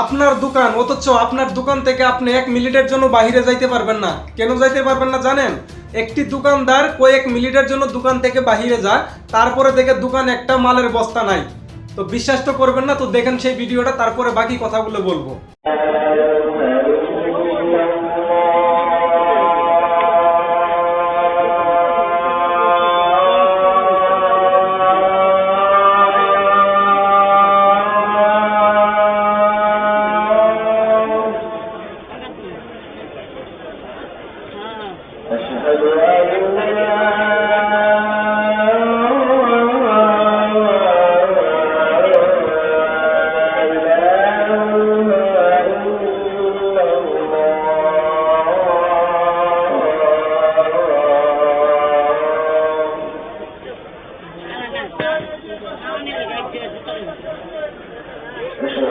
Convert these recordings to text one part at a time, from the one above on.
আপনার দোকান, অথচ আপনার দোকান থেকে আপনি 1 মিনিটের জন্য বাইরে যাইতে পারবেন না। কেন যাইতে পারবেন না জানেন? একটি দোকানদার কয়েক মিনিটের জন্য দোকান থেকে বাইরে যায়, তারপরে দেখে দোকান একটা মালের বস্তা নাই। তো বিশ্বাস তো করবেন না, তো দেখেন সেই ভিডিওটা, তারপরে বাকি কথাগুলো বলবো। أشهد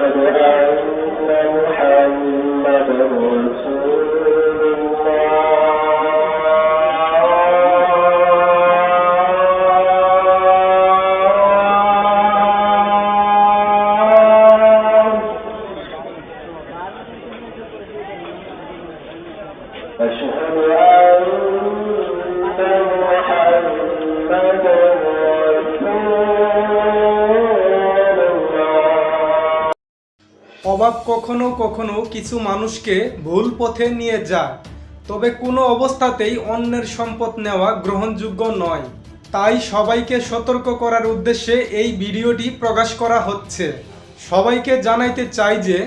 أن لا أشهد أن محمدا رسول أشهد أن محمدا অভাব কখনো কখনো কিছু মানুষকে ভুল পথে নিয়ে যায়, তবে কোনো অবস্থাতেই অন্যের সম্পদ নেওয়া গ্রহণযোগ্য নয়। তাই সবাইকে সতর্ক করার উদ্দেশ্যে এই ভিডিওটি প্রকাশ করা হচ্ছে। সবাইকে জানাইতে চাই যে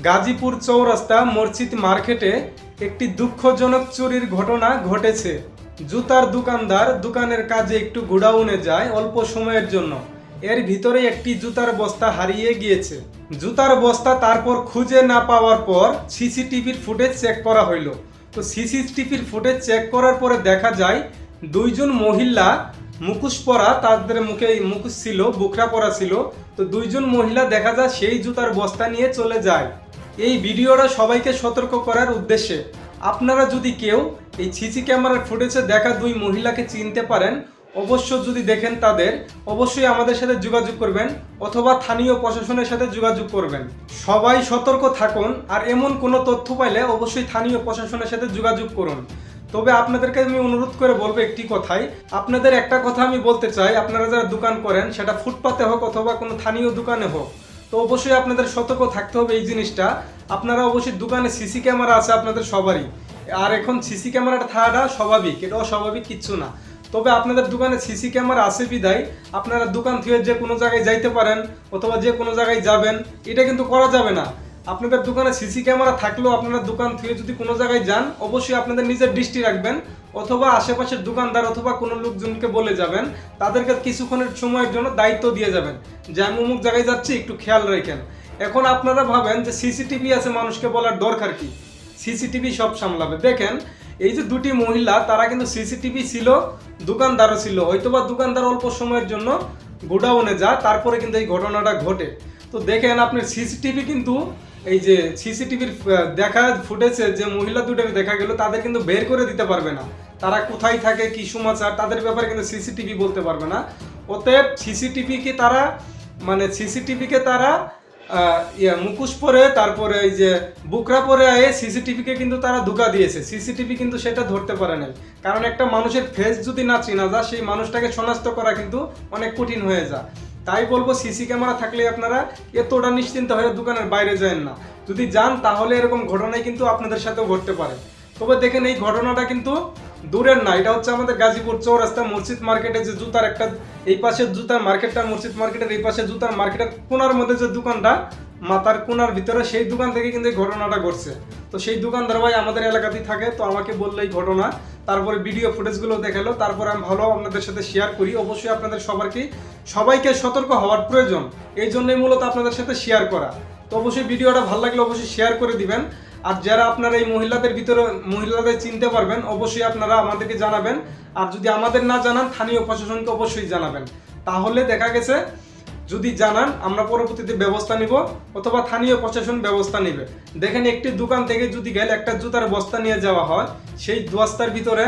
গাজীপুর চৌরাস্তা মসজিদ মার্কেটে একটি দুঃখজনক চুরির ঘটনা ঘটেছে। জুতার দোকানদার দোকানের কাজে একটু গোডাউনে যায় অল্প সময়ের জন্য। এর ভিতরে একটি জুতার বস্তা হারিয়ে গিয়েছে। জুতার বস্তা তারপর খুঁজে না পাওয়ার পর সিসিটিভির ফুটেজ চেক করা হইল। তো সিসিটিভির ফুটেজ চেক করার পরে দেখা যায় দুইজন মহিলা মুখোশ পরা, তাদের মুখে মুখোশ ছিল, বুকরা পরা ছিল। তো দুইজন মহিলা দেখা যায় সেই জুতার বস্তা নিয়ে চলে যায়। এই ভিডিওটা সবাইকে সতর্ক করার উদ্দেশ্যে। আপনারা যদি কেউ এই সিসি ক্যামেরার ফুটেজে দেখা দুই মহিলাকে চিনতে পারেন, অবশ্য যদি দেখেন তাদের, অবশ্যই আমাদের সাথে যোগাযোগ করবেন অথবা স্থানীয় প্রশাসনের সাথে যোগাযোগ করবেন। সবাই সতর্ক থাকুন, আর এমন কোনো তথ্য পাইলে অবশ্যই স্থানীয় প্রশাসনের সাথে যোগাযোগ করুন। তবে আপনাদেরকে আমি অনুরোধ করে বলবো একটি কথাই, আপনাদের একটা কথা আমি বলতে চাই, আপনারা যারা দোকান করেন সেটা ফুটপাতে হোক অথবা কোনো স্থানীয় দোকানে হোক, তো অবশ্যই আপনাদের সতর্ক থাকতে হবে এই জিনিসটা। আপনারা অবশ্যই দোকানে সিসি ক্যামেরা আছে আপনাদের সবারই, আর এখন সিসি ক্যামেরাটা থাকাটা স্বাভাবিক, এটা অস্বাভাবিক কিচ্ছু না। তবে আপনাদের দোকানে সিসি ক্যামেরা আছে বিদায় আপনারা দোকান থেকে যে কোনো জায়গায় যাইতে পারেন অথবা যে কোনো জায়গায় যাবেন, এটা কিন্তু করা যাবে না। আপনাদের দোকানে সিসি ক্যামেরা থাকলেও আপনারা দোকান থেকে যদি কোনো জায়গায় যান, অবশ্যই আপনাদের নিজের দৃষ্টি রাখবেন অথবা আশেপাশের দোকানদার অথবা কোনো লোকজনকে বলে যাবেন, তাদেরকে কিছুক্ষণের সময়ের জন্য দায়িত্ব দিয়ে যাবেন যে আমি অমুক জায়গায় যাচ্ছি, একটু খেয়াল রাখেন। এখন আপনারা ভাবেন যে সিসিটিভি আছে, মানুষকে বলার দরকার কি? সিসিটিভি সব সামলাবে। দেখেন এই যে দুটি মহিলা, তারা কিন্তু সিসিটিভি ছিল, দোকানদারও ছিল, হয়তোবা দোকানদার অল্প সময়ের জন্য গোডাউনে যায়, তারপরে কিন্তু এই ঘটনাটা ঘটে। তো দেখেন আপনার সিসিটিভি কিন্তু এই যে সিসিটিভির দেখা ফুটেজে যে মহিলা দুটোকে দেখা গেল, তাদের কিন্তু বের করে দিতে পারবে না, তারা কোথায় থাকে, কি সমাচার, তাদের ব্যাপারে কিন্তু সিসিটিভি বলতে পারবে না। অতএব সিসিটিভিকে তারা মুখোশ পরে, তারপরে এই যে বুকরা পরে সিসিটিভিকে কিন্তু তারা ধোঁকা দিয়েছে। সিসিটিভি কিন্তু সেটা ধরতে পারে নাই, কারণ একটা মানুষের ফেস যদি না চেনা যায়, সেই মানুষটাকে শনাক্ত করা কিন্তু অনেক কঠিন হয়ে যায়। তাই বলবো সিসি ক্যামেরা থাকলে আপনারা এতটা নিশ্চিন্ত হয়ে দোকানের বাইরে যান না। যদি যান তাহলে এরকম ঘটনাই কিন্তু আপনাদের সাথেও ঘটতে পারে। তবে দেখেন এই ঘটনাটা কিন্তু দূরের না, এটা হচ্ছে আমাদের গাজীপুর চৌরাস্তা মসজিদ মার্কেটে যে জুতার একটা, এই পাশে জুতার মার্কেটটা, মসজিদ মার্কেটের এই পাশে জুতার মার্কেটের কোনার মধ্যে যে দোকানটা, মাথার কোনার ভিতরে, সেই দোকান থেকে কিন্তু এই ঘটনাটা ঘটছে। তো সেই দোকানদার ভাই আমাদের এলাকাতেই থাকে, তো আমাকে বললো এই ঘটনা, তারপরে ভিডিও ফুটেজগুলো দেখালো, তারপরে আমি ভালো আপনাদের সাথে শেয়ার করি। অবশ্যই আপনাদের সবাইকে সতর্ক হওয়ার প্রয়োজন, এই জন্যই মূলত আপনাদের সাথে শেয়ার করা। তো অবশ্যই ভিডিওটা ভালো লাগলে অবশ্যই শেয়ার করে দিবেন। আর যারা আপনারা এই মহিলাদের চিনতে পারবেন, অবশ্যই আপনারা আমাদেরকে জানাবেন। আর যদি আমাদের না জানান, স্থানীয় প্রশাসনকে অবশ্যই জানাবেন। তাহলে দেখা গেছে যদি জানান, আমরা পরবর্তীতে ব্যবস্থা নিব অথবা স্থানীয় প্রশাসন ব্যবস্থা নেবে। দেখেন একটি দোকান থেকে যদি গেলে একটা জুতার বস্তা নিয়ে যাওয়া হয়, সেই বস্তার ভিতরে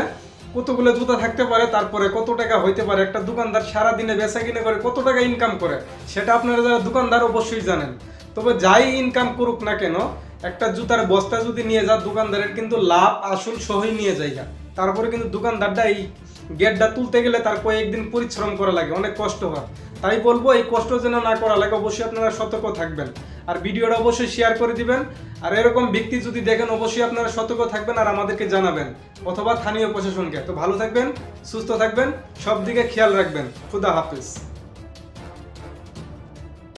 কতগুলো জুতা থাকতে পারে, তারপরে কত টাকা হইতে পারে, একটা দোকানদার সারাদিনে বেচা কিনে করে কত টাকা ইনকাম করে, সেটা আপনারা যারা দোকানদার অবশ্যই জানেন। তো তবে যাই ইনকাম করুক না কেন, একটা জুতার বস্তা যদি নিয়ে যা, দোকানদারের কিন্তু লাভ আসল সহই নিয়ে যায়গা। তারপরে কিন্তু দোকানদারটা এই গেটটা তুলতে গেলে তার কয়েকদিন পরিশ্রম করা লাগে, অনেক কষ্ট হয়। তাই বলবো এই কষ্ট যেন না করা লাগে, অবশ্যই আপনারা সতর্ক থাকবেন। আর ভিডিওটা অবশ্যই শেয়ার করে দিবেন। আর এরকম ব্যক্তি যদি দেখেন অবশ্যই আপনারা সতর্ক থাকবেন আর আমাদেরকে জানাবেন, অথবা স্থানীয় প্রশাসনকে। তো ভালো থাকবেন, সুস্থ থাকবেন, সব দিকে খেয়াল রাখবেন। খুদা হাফেজ।